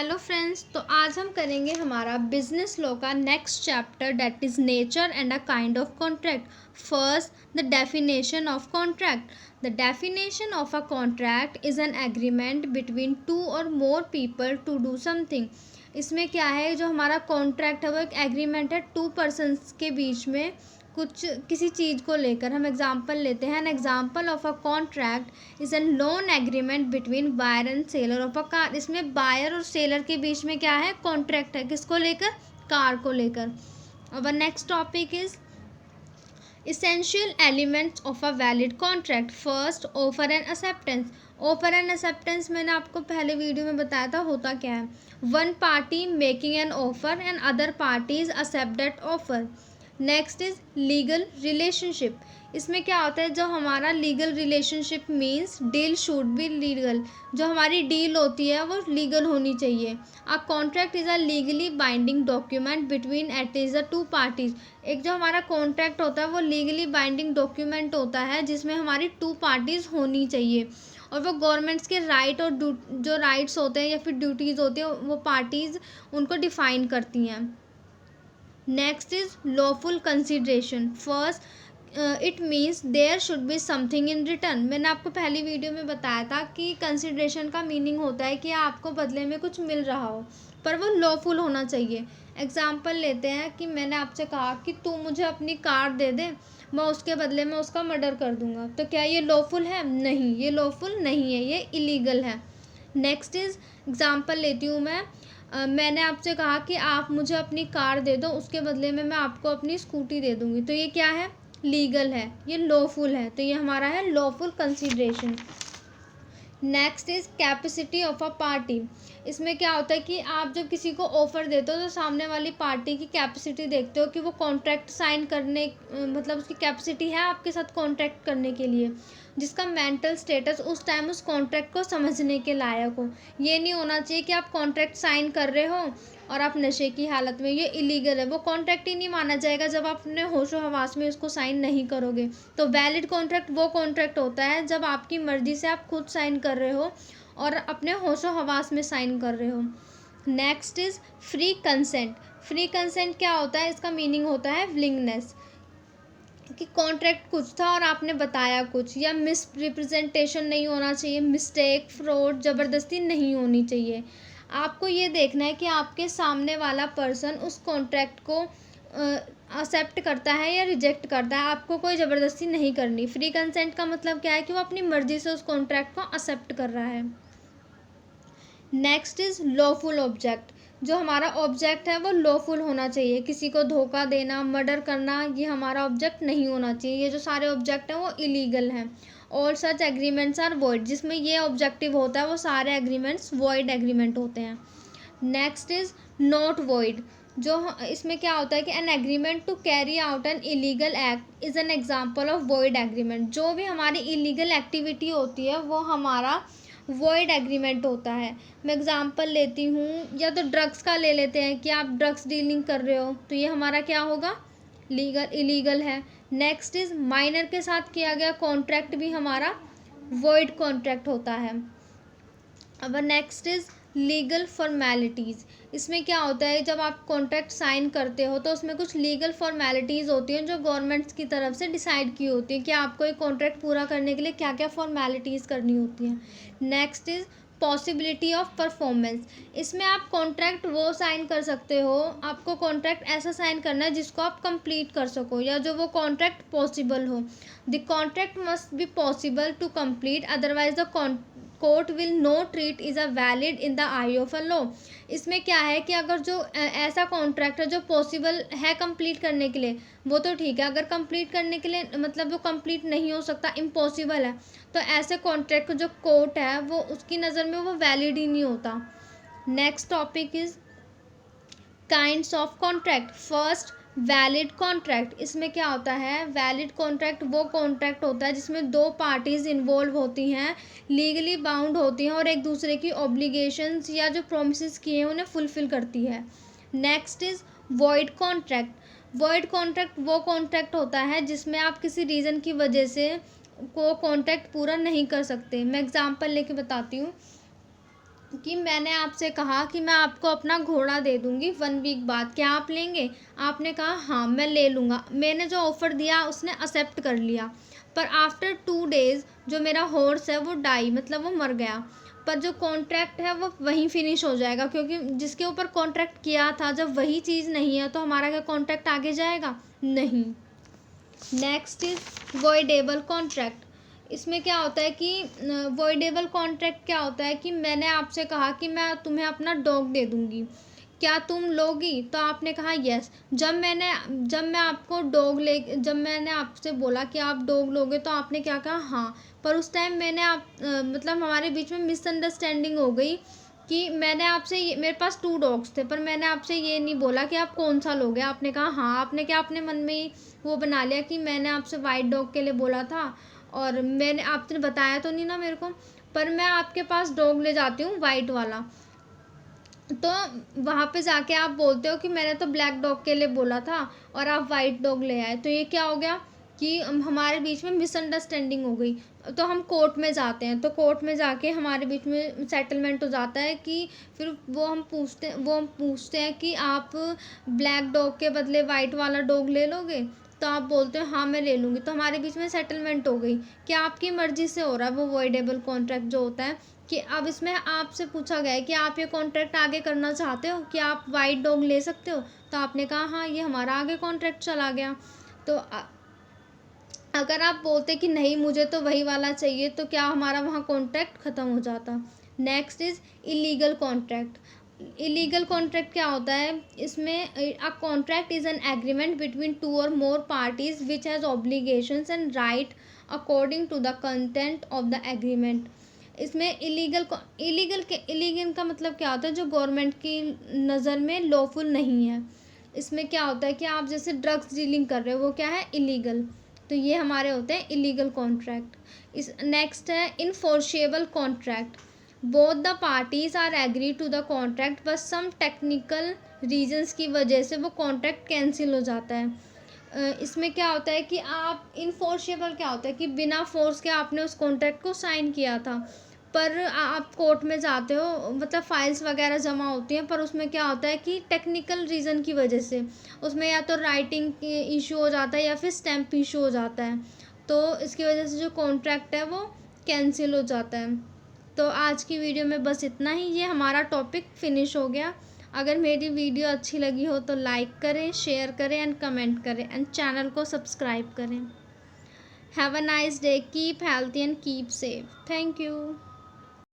Hello friends, तो आज हम करेंगे हमारा बिजनेस लॉ का next chapter that is nature and a kind of contract. First, the definition of contract. The definition of a contract is an agreement between two or more people to do something. इसमें क्या है, जो हमारा contract है वो एक agreement है to persons के बीच में कुछ किसी चीज़ को लेकर। हम एग्जांपल लेते हैं। An example of a contract is an loan agreement between buyer and seller of a car. इसमें बायर और सेलर के बीच में क्या है, कॉन्ट्रैक्ट है। किसको लेकर? कार को लेकर। अब next topic is essential elements of a valid contract. First, offer and acceptance. Offer and acceptance मैंने आपको पहले वीडियो में बताया था होता क्या है। One party making an offer and other parties accept that offer. Next is legal relationship. इसमें क्या होता है, जो हमारा legal relationship means deal should be legal. जो हमारी डील होती है वो लीगल होनी चाहिए। A contract is a legally binding document between at is the two parties. एक जो हमारा कॉन्ट्रैक्ट होता है वो लीगली बाइंडिंग डॉक्यूमेंट होता है जिसमें हमारी टू पार्टीज होनी चाहिए, और वो गवर्नमेंट्स के राइट और जो राइट्स होते हैं या फिर ड्यूटीज़ होती हैं वो पार्टीज़ उनको डिफाइन करती हैं। Next is lawful consideration. First, it means there should be something in return. मैंने आपको पहली वीडियो में बताया था कि कंसिडरेशन का मीनिंग होता है कि आपको बदले में कुछ मिल रहा हो, पर वो लॉफुल होना चाहिए। एग्जाम्पल लेते हैं कि मैंने आपसे कहा कि तू मुझे अपनी कार दे दे, मैं उसके बदले में उसका मर्डर कर दूंगा। तो क्या ये लॉफुल है? नहीं, ये लॉफुल नहीं है, ये इलीगल है। नेक्स्ट इज एग्जाम्पल लेती हूँ मैं। मैंने आपसे कहा कि आप मुझे अपनी कार दे दो, उसके बदले में मैं आपको अपनी स्कूटी दे दूँगी। तो ये क्या है? लीगल है, ये लॉफुल है। तो ये हमारा है lawful consideration. Next is capacity of a party. इसमें क्या होता है कि आप जब किसी को ऑफ़र देते हो तो सामने वाली पार्टी की कैपेसिटी देखते हो कि वो कॉन्ट्रैक्ट साइन करने मतलब उसकी कैपेसिटी है आपके साथ कॉन्ट्रैक्ट करने के लिए, जिसका मेंटल स्टेटस उस टाइम उस कॉन्ट्रैक्ट को समझने के लायक हो। ये नहीं होना चाहिए कि आप कॉन्ट्रैक्ट साइन कर रहे हो और आप नशे की हालत में, ये इलीगल है। वो कॉन्ट्रैक्ट ही नहीं माना जाएगा जब आप अपने होशो हवास में उसको साइन नहीं करोगे। तो वैलिड कॉन्ट्रैक्ट वो कॉन्ट्रैक्ट होता है जब आपकी मर्ज़ी से आप खुद साइन कर रहे हो और अपने होशो हवास में साइन कर रहे हो। Next is free consent. Free consent क्या होता है? इसका मीनिंग होता है विलिंगनेस, कि कॉन्ट्रैक्ट कुछ था और आपने बताया कुछ, या मिस रिप्रेजेंटेशन नहीं होना चाहिए, मिस्टेक, फ्रॉड, ज़बरदस्ती नहीं होनी चाहिए। आपको ये देखना है कि आपके सामने वाला पर्सन उस कॉन्ट्रैक्ट को एक्सेप्ट करता है या रिजेक्ट करता है। आपको कोई ज़बरदस्ती नहीं करनी। फ्री कंसेंट का मतलब क्या है कि वो अपनी मर्ज़ी से उस कॉन्ट्रैक्ट को एक्सेप्ट कर रहा है। Next is lawful object. जो हमारा ऑब्जेक्ट है वो लॉफुल होना चाहिए। किसी को धोखा देना, मर्डर करना, ये हमारा ऑब्जेक्ट नहीं होना चाहिए। ये जो सारे ऑब्जेक्ट हैं वो इलीगल हैं। All such agreements are void. जिसमें ये ऑब्जेक्टिव होता है वो सारे एग्रीमेंट्स वॉइड एग्रीमेंट होते हैं। Next is not void. जो इसमें क्या होता है कि an agreement to carry out an illegal act is an example of void agreement. जो भी हमारी इलीगल एक्टिविटी होती है वो हमारा वॉइड एग्रीमेंट होता है। मैं एग्जांपल लेती हूँ, या तो ड्रग्स का ले लेते हैं कि आप ड्रग्स डीलिंग कर रहे हो, तो ये हमारा क्या होगा? इलीगल है। नेक्स्ट इज माइनर के साथ किया गया कॉन्ट्रैक्ट भी हमारा वॉइड कॉन्ट्रैक्ट होता है। अब नेक्स्ट इज लीगल फॉर्मेलिटीज़। इसमें क्या होता है, जब आप कॉन्ट्रैक्ट साइन करते हो तो उसमें कुछ लीगल फॉर्मेलिटीज़ होती हैं जो गवर्नमेंट्स की तरफ से डिसाइड की होती है कि आपको एक कॉन्ट्रैक्ट पूरा करने के लिए क्या क्या फॉर्मेलिटीज़ करनी होती हैं। Next is possibility of performance. इसमें आप कॉन्ट्रैक्ट वो साइन कर सकते हो, आपको कॉन्ट्रैक्ट ऐसा साइन करना है जिसको आप कंप्लीट कर सको, या जो वो कॉन्ट्रैक्ट पॉसिबल हो। The contract must be possible to complete, otherwise the court will no treat is a valid in the eye of a law. इसमें क्या है कि अगर जो ऐसा कॉन्ट्रैक्ट है जो पॉसिबल है कंप्लीट करने के लिए वो तो ठीक है, अगर कंप्लीट करने के लिए मतलब वो कंप्लीट नहीं हो सकता, इम्पॉसिबल है, तो ऐसे कॉन्ट्रैक्ट जो कोर्ट है वो उसकी नज़र में वो वैलिड ही नहीं होता। Next topic is kinds of contract. First, valid contract. इसमें क्या होता है, वैलिड कॉन्ट्रैक्ट वो कॉन्ट्रैक्ट होता है जिसमें दो पार्टीज इन्वॉल्व होती हैं, लीगली बाउंड होती हैं और एक दूसरे की ऑब्लिगेशंस या जो प्रोमिस किए हैं उन्हें फुलफिल करती है। Next is void contract. Void contract वो कॉन्ट्रैक्ट होता है जिसमें आप किसी रीज़न की वजह से को कॉन्ट्रैक्ट पूरा नहीं कर सकते। मैं एग्जांपल लेके बताती हूँ। कि मैंने आपसे कहा कि मैं आपको अपना घोड़ा दे दूँगी 1 वीक बाद, क्या आप लेंगे? आपने कहा हाँ, मैं ले लूँगा। मैंने जो ऑफ़र दिया उसने एक्सेप्ट कर लिया। पर आफ्टर 2 डेज़ जो मेरा हॉर्स है वो डाई मतलब वो मर गया। पर जो कॉन्ट्रैक्ट है वो वहीं फ़िनिश हो जाएगा, क्योंकि जिसके ऊपर कॉन्ट्रैक्ट किया था जब वही चीज़ नहीं है तो हमारा क्या कॉन्ट्रैक्ट आगे जाएगा? नहीं। Next is voidable contract. इसमें क्या होता है कि वॉइडेबल कॉन्ट्रैक्ट क्या होता है कि मैंने आपसे कहा कि मैं तुम्हें अपना डॉग दे दूँगी, क्या तुम लोगी? तो आपने कहा यस। जब मैंने आपसे बोला कि आप डॉग लोगे तो आपने क्या कहा हाँ। पर उस टाइम मतलब हमारे बीच में मिसअंडरस्टैंडिंग हो गई कि मेरे पास 2 डॉग्स थे, पर मैंने आपसे ये नहीं बोला कि आप कौन-सा लोगे। आपने कहा हाँ, आपने क्या अपने मन में ही वो बना लिया कि मैंने आपसे व्हाइट डॉग के लिए बोला था और आपने बताया तो नहीं ना मेरे को, पर मैं आपके पास डॉग ले जाती हूँ व्हाइट वाला। तो वहाँ पे जाके आप बोलते हो कि मैंने तो ब्लैक डॉग के लिए बोला था और आप वाइट डॉग ले आए, तो ये क्या हो गया कि हमारे बीच में मिसअंडरस्टैंडिंग हो गई। तो हम कोर्ट में जाते हैं, तो कोर्ट में जाके हमारे बीच में सेटलमेंट हो जाता है कि फिर वो हम पूछते हैं कि आप ब्लैक डॉग के बदले वाइट वाला डॉग ले लोगे? तो आप बोलते हो हाँ मैं ले लूँगी। तो हमारे बीच में सेटलमेंट हो गई कि आपकी मर्ज़ी से हो रहा है वो वॉइडेबल कॉन्ट्रैक्ट जो होता है, कि अब इसमें आपसे पूछा गया है कि आप ये कॉन्ट्रैक्ट आगे करना चाहते हो कि आप वाइट डॉग ले सकते हो? तो आपने कहा हाँ, ये हमारा आगे कॉन्ट्रैक्ट चला गया। तो अगर आप बोलते कि नहीं मुझे तो वही वाला चाहिए, तो क्या हमारा वहाँ कॉन्ट्रैक्ट ख़त्म हो जाता। Next is illegal contract. Illegal contract क्या होता है? इसमें a contract is an agreement between 2 or more parties which has obligations and right according to the content of the agreement. इसमें इलीगल का मतलब क्या होता है? जो गवर्नमेंट की नज़र में लॉफुल नहीं है। इसमें क्या होता है कि आप जैसे ड्रग्स डीलिंग कर रहे हो, वो क्या है? इलीगल। तो ये हमारे होते हैं इलीगल कॉन्ट्रैक्ट। इस नेक्स्ट है enforceable contract. Both the parties are agree to the contract, बस सम टेक्निकल रीजंस की वजह से वो कॉन्ट्रैक्ट कैंसिल हो जाता है। इसमें क्या होता है कि आप इनफोर्सेबल क्या होता है कि बिना फोर्स के आपने उस कॉन्ट्रैक्ट को साइन किया था, पर आप कोर्ट में जाते हो, मतलब फाइल्स वगैरह जमा होती हैं, पर उसमें क्या होता है कि टेक्निकल रीज़न की वजह से उसमें या तो राइटिंग इशू हो जाता है या फिर स्टैम्प इशू हो जाता है, तो इसकी वजह से जो कॉन्ट्रैक्ट है वो कैंसिल हो जाता है। तो आज की वीडियो में बस इतना ही, ये हमारा टॉपिक फिनिश हो गया। अगर मेरी वीडियो अच्छी लगी हो तो लाइक करें, शेयर करें एंड कमेंट करें एंड चैनल को सब्सक्राइब करें। Have a nice day, keep healthy and keep safe. Thank you.